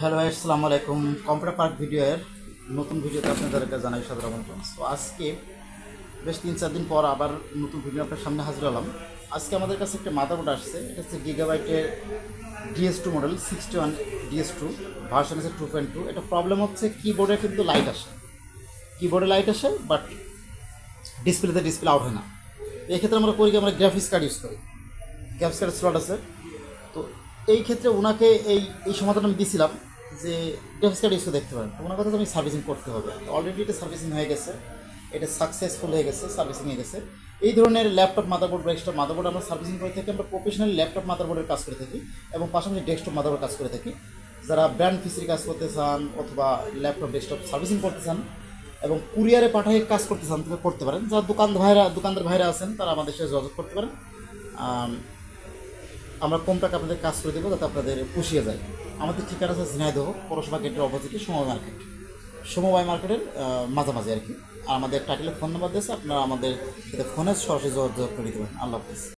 Hello ভাই, আসসালামু আলাইকুম। কম্পিউটার পার্ক ভিডিওর নতুন ভিডিওতে আপনাদেরকে জানাই সাদর আমন্ত্রণ। তো আজকে বেশ 3-4 দিন পর আবার নতুন ভিডিও আপনার সামনে হাজির হলাম। আজকে আমাদের কাছে একটা মাদারবোর্ড আসছে। এটা হচ্ছে গিগাবাইটের DS2 মডেল 61 DS2, ভার্সন আছে 2.2। এটা প্রবলেম হচ্ছে কিবোর্ডে কিন্তু লাইট আসে, কিবোর্ডে লাইট আসে, বাট ডিসপ্লে আউট হয় না। এক্ষেত্রে আমরা করি কি, আমরা গ্রাফিক্স কার্ড ইউজ করি, গ্রাফিক্স কার্ডের স্লট আছে। তো এই ক্ষেত্রে ওনাকে এই এই সমাধান আমি দিয়েছিলাম যে গ্রাফিক্স কার্ড ইউজ করে দেখতে পারেন। তো ওনার কথা, আমি সার্ভিসিং করতে হবে। অলরেডি এটা সার্ভিসিং হয়ে গেছে, এটা সাকসেসফুল হয়ে গেছে, সার্ভিসিং হয়ে গেছে। এই ধরনের ল্যাপটপ মাদারবোর্ড বা ডেস্কটপ মাদারবোর্ড আমরা সার্ভিসিং করে থাকি। আমরা প্রফেশনাল ল্যাপটপ মাদারবোর্ডের কাজ করে থাকি এবং পাশাপাশি ডেস্কটপ মাদারবোর্ড কাজ করে থাকি। যারা ব্র্যান্ড পিসির কাজ করতে চান অথবা ল্যাপটপ ডেস্কটপ সার্ভিসিং করতে চান এবং কুরিয়ারে পাঠিয়ে কাজ করতে চান, তবে করতে পারেন। যারা দোকানদার ভাইরা আছেন, তারা আমাদের সাথে যোগাযোগ করতে পারেন। আমরা কম টাকা আপনাদের কাজ করে দেবো, যাতে আপনাদের পুষিয়ে যায়। আমাদের ঠিকানা আছে ঝিনাইদহ পৌরসভা গেটের অপোজিটে সমবায় মার্কেটের মাঝামাঝি আর কি। আর আমাদের টাইটেলে ফোন নাম্বার দিয়েছে, আপনারা আমাদের সাথে ফোনে সরাসরি যোগাযোগ করে নিতে পারেন। আল্লাহ হাফিজ।